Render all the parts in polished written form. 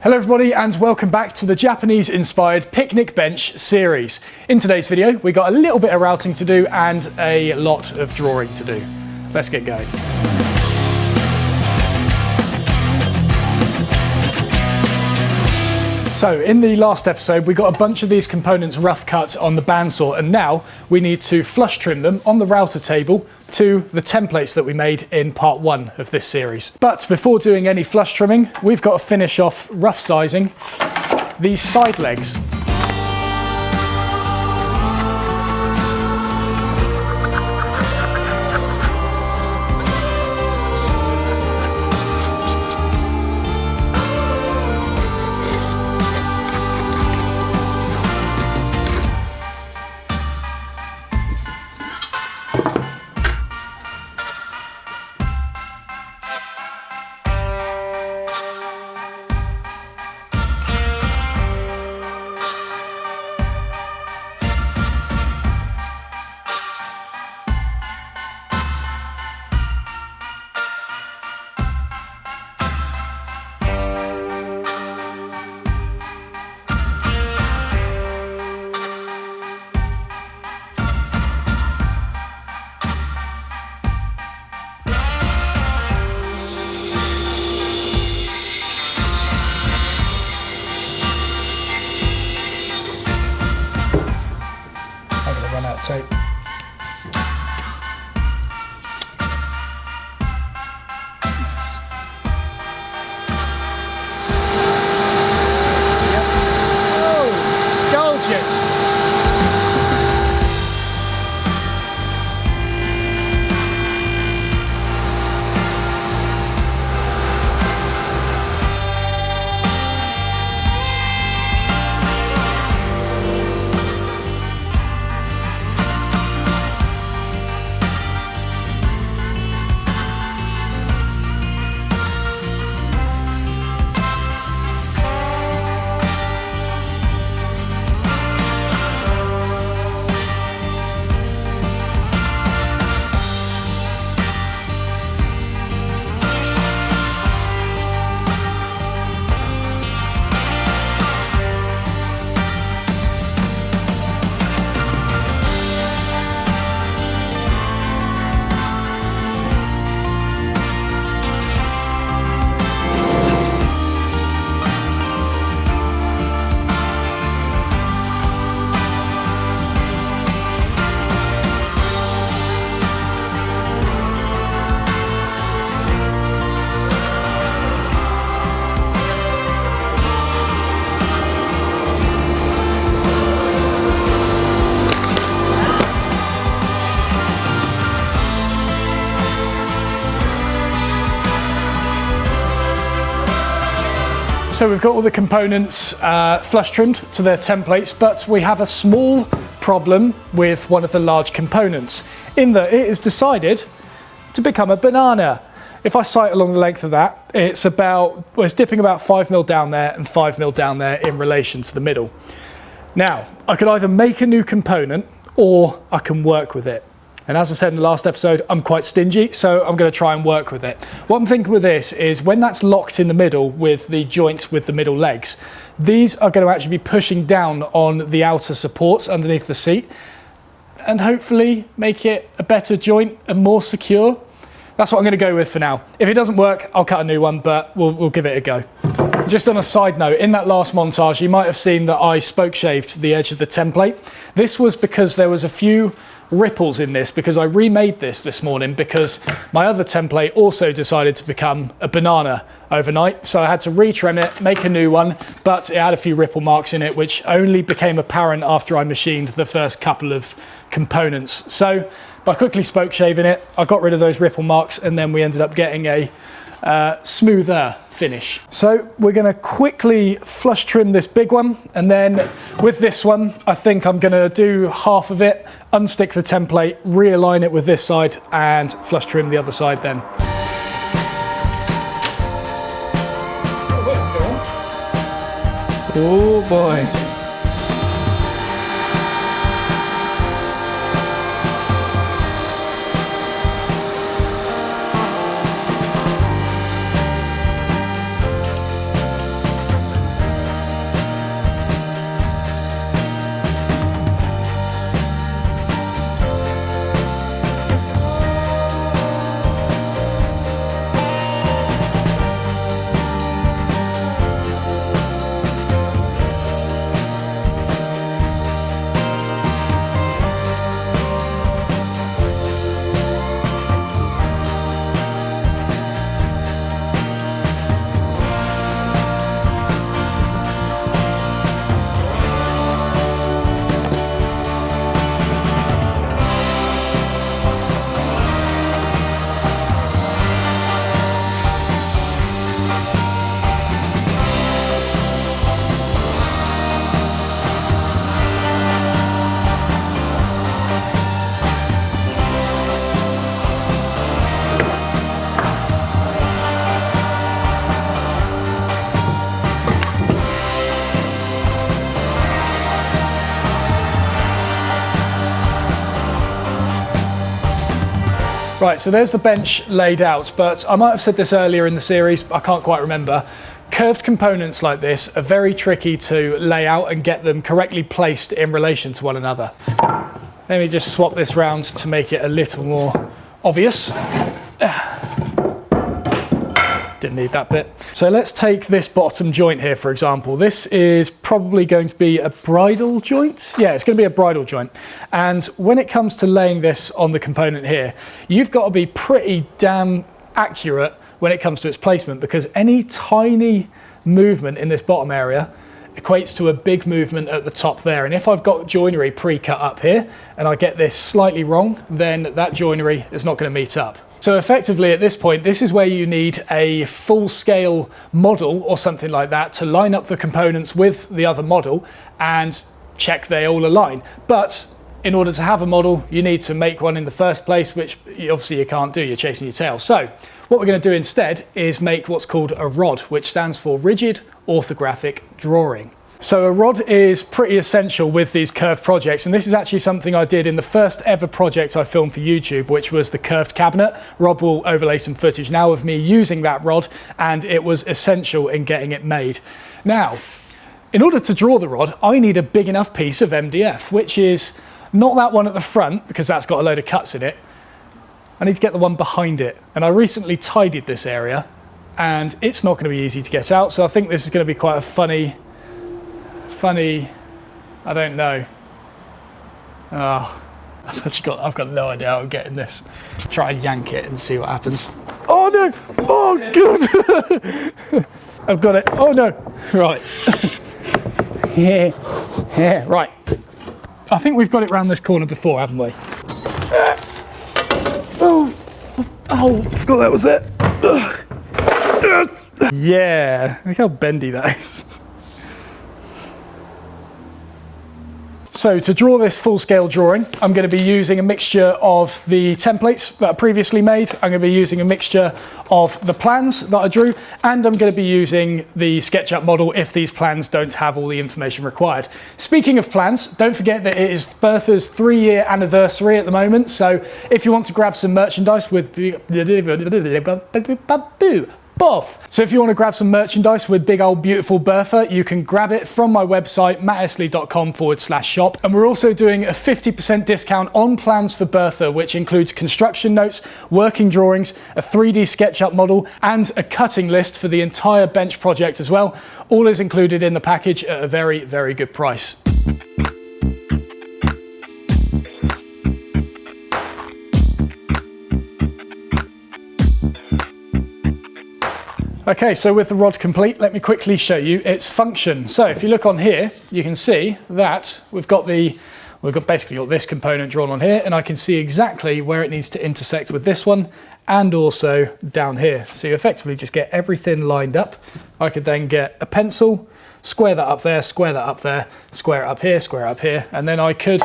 Hello everybody and welcome back to the Japanese inspired picnic bench series. In today's video we got a little bit of routing to do and a lot of drawing to do. Let's get going. So in the last episode we got a bunch of these components rough cut on the bandsaw, and now we need to flush trim them on the router table to the templates that we made in part 1 of this series. But before doing any flush trimming, we've got to finish off rough sizing these side legs. Tape. Oh, gorgeous. So we've got all the components flush trimmed to their templates, but we have a small problem with one of the large components, in that it is decided to become a banana. If I sight along the length of that, it's dipping about 5mm down there and 5mm down there in relation to the middle. Now, I could either make a new component or I can work with it. And as I said in the last episode, I'm quite stingy, so I'm going to try and work with it. What I'm thinking with this is when that's locked in the middle with the joints with the middle legs, these are going to actually be pushing down on the outer supports underneath the seat and hopefully make it a better joint and more secure. That's what I'm going to go with for now. If it doesn't work, I'll cut a new one, but we'll give it a go. Just on a side note, in that last montage, you might have seen that I spoke shaved the edge of the template. This was because there was a few ripples in this, because I remade this morning because my other template also decided to become a banana overnight, so I had to retrim it, make a new one, but it had a few ripple marks in it which only became apparent after I machined the first couple of components. So by quickly spoke shaving it, I got rid of those ripple marks, and then we ended up getting a smoother finish. So we're going to quickly flush trim this big one, and then with this one I think I'm going to do half of it, unstick the template, realign it with this side and flush trim the other side then. Oh boy. Right, so there's the bench laid out, but I might have said this earlier in the series, I can't quite remember. Curved components like this are very tricky to lay out and get them correctly placed in relation to one another. Let me just swap this round to make it a little more obvious. Didn't need that bit. So let's take this bottom joint here, for example. This is probably going to be a bridle joint. Yeah, it's going to be a bridle joint. And when it comes to laying this on the component here, you've got to be pretty damn accurate when it comes to its placement, because any tiny movement in this bottom area equates to a big movement at the top there. And if I've got joinery pre-cut up here and I get this slightly wrong, then that joinery is not going to meet up. So effectively at this point, this is where you need a full scale model or something like that to line up the components with the other model and check they all align. But in order to have a model, you need to make one in the first place, which obviously you can't do, you're chasing your tail. So what we're going to do instead is make what's called a ROD, which stands for Rigid Orthographic Drawing. So a ROD is pretty essential with these curved projects, and this is actually something I did in the first ever project I filmed for YouTube, which was the curved cabinet. Rob will overlay some footage now of me using that ROD, and it was essential in getting it made. Now, in order to draw the ROD, I need a big enough piece of MDF, which is not that one at the front, because that's got a load of cuts in it. I need to get the one behind it, and I recently tidied this area, and it's not going to be easy to get out, so I think this is going to be quite a funny, I don't know. Oh, I've got no idea how I'm getting this. Try and yank it and see what happens. Oh no! Oh god! I've got it. Oh no! Right. Yeah, right. I think we've got it round this corner before, haven't we? Oh, I forgot that was it. Yeah, look how bendy that is. So to draw this full-scale drawing, I'm going to be using a mixture of the templates that I previously made. I'm going to be using a mixture of the plans that I drew, and I'm going to be using the SketchUp model if these plans don't have all the information required. Speaking of plans, don't forget that it is Bertha's 3-year anniversary at the moment, so if you want to grab some merchandise with So if you want to grab some merchandise with big old beautiful Bertha, you can grab it from my website, matteslea.com/shop. And we're also doing a 50% discount on plans for Bertha, which includes construction notes, working drawings, a 3D SketchUp model, and a cutting list for the entire bench project as well. All is included in the package at a very, very good price. Okay, so with the rod complete, let me quickly show you its function. So if you look on here, you can see that we've got basically got this component drawn on here, and I can see exactly where it needs to intersect with this one and also down here. So you effectively just get everything lined up. I could then get a pencil, square that up there, square that up there, square it up here, and then I could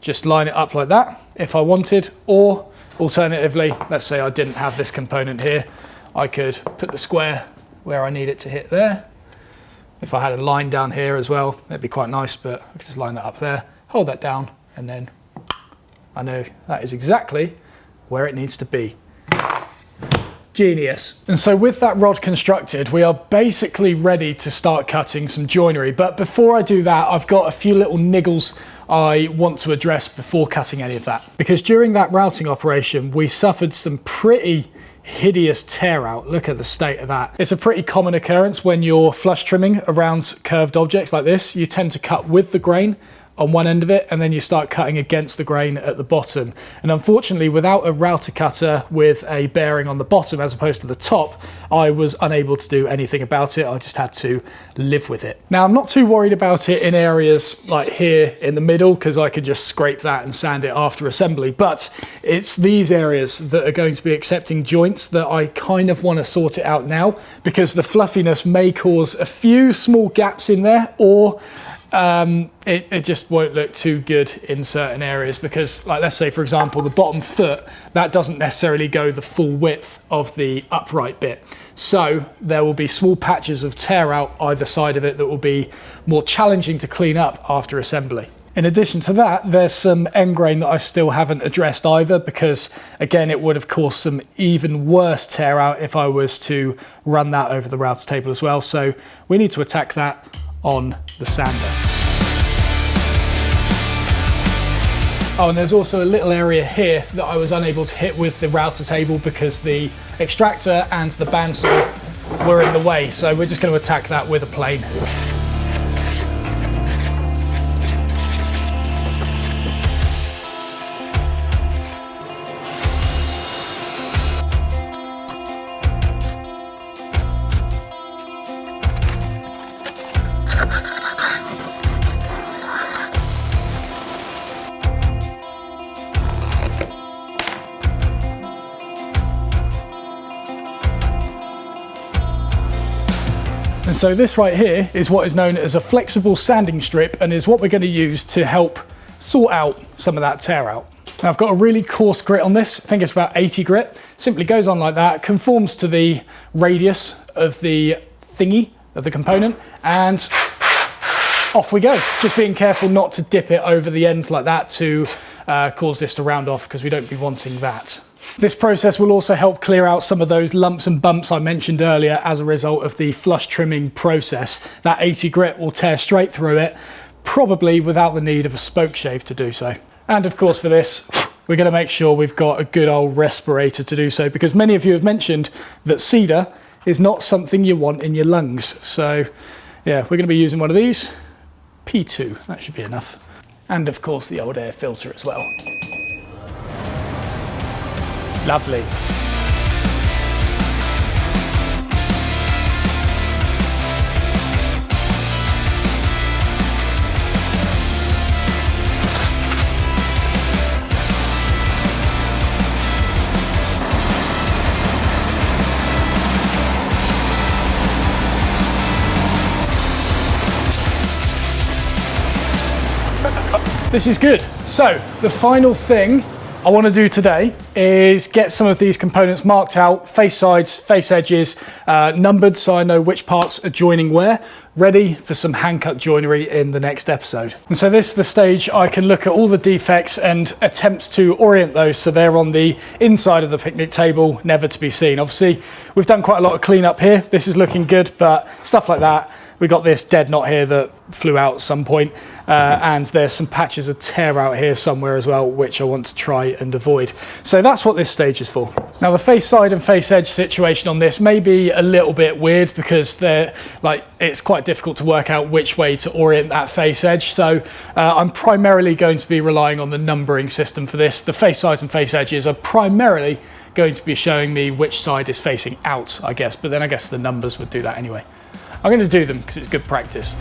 just line it up like that if I wanted, or alternatively, let's say I didn't have this component here, I could put the square where I need it to hit there. If I had a line down here as well, that'd be quite nice, but I could just line that up there, hold that down, and then I know that is exactly where it needs to be. Genius. And so with that rod constructed, we are basically ready to start cutting some joinery. But before I do that, I've got a few little niggles I want to address before cutting any of that. Because during that routing operation, we suffered some pretty hideous tear out. Look at the state of that. It's a pretty common occurrence when you're flush trimming around curved objects like this. You tend to cut with the grain on one end of it, and then you start cutting against the grain at the bottom. And unfortunately, without a router cutter with a bearing on the bottom as opposed to the top, I was unable to do anything about it. I just had to live with it. Now, I'm not too worried about it in areas like here in the middle, because I could just scrape that and sand it after assembly, but it's these areas that are going to be accepting joints that I kind of want to sort it out now, because the fluffiness may cause a few small gaps in there, or it just won't look too good in certain areas, because, like, let's say for example the bottom foot, that doesn't necessarily go the full width of the upright bit, so there will be small patches of tear out either side of it that will be more challenging to clean up after assembly. In addition to that, there's some end grain that I still haven't addressed either, because again, it would have caused some even worse tear out if I was to run that over the router table as well. So we need to attack that on the sander. Oh, and there's also a little area here that I was unable to hit with the router table because the extractor and the bandsaw were in the way. So we're just going to attack that with a plane. And so this right here is what is known as a flexible sanding strip, and is what we're going to use to help sort out some of that tear out. Now I've got a really coarse grit on this. I think it's about 80 grit. Simply goes on like that, conforms to the radius of the thingy of the component, and off we go. Just being careful not to dip it over the end like that to cause this to round off, because we don't be wanting that. This process will also help clear out some of those lumps and bumps I mentioned earlier as a result of the flush trimming process. That 80 grit will tear straight through it, probably without the need of a spoke shave to do so. And of course for this, we're going to make sure we've got a good old respirator to do so, because many of you have mentioned that cedar is not something you want in your lungs. So yeah, we're going to be using one of these. P2, that should be enough. And of course the old air filter as well. Lovely. This is good. So the final thing I want to do today is get some of these components marked out, face sides, face edges, numbered so I know which parts are joining where, ready for some hand cut joinery in the next episode. And so this is the stage I can look at all the defects and attempts to orient those so they're on the inside of the picnic table, never to be seen. Obviously, we've done quite a lot of cleanup here. This is looking good, but stuff like that. We got this dead knot here that flew out at some point, and there's some patches of tear out here somewhere as well, which I want to try and avoid. So that's what this stage is for. Now the face side and face edge situation on this may be a little bit weird, because it's quite difficult to work out which way to orient that face edge. So I'm primarily going to be relying on the numbering system for this. The face sides and face edges are primarily going to be showing me which side is facing out, I guess, but then I guess the numbers would do that anyway. I'm going to do them because it's good practice.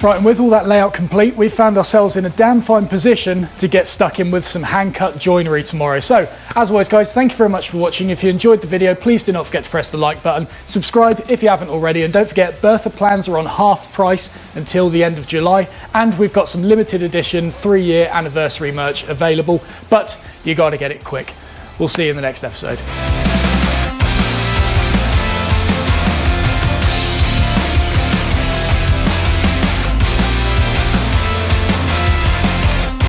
Right, and with all that layout complete, we found ourselves in a damn fine position to get stuck in with some hand-cut joinery tomorrow. So, as always guys, thank you very much for watching. If you enjoyed the video, please do not forget to press the like button, subscribe if you haven't already, and don't forget Bertha plans are on half price until the end of July, and we've got some limited edition 3-year anniversary merch available, but you got to get it quick. We'll see you in the next episode.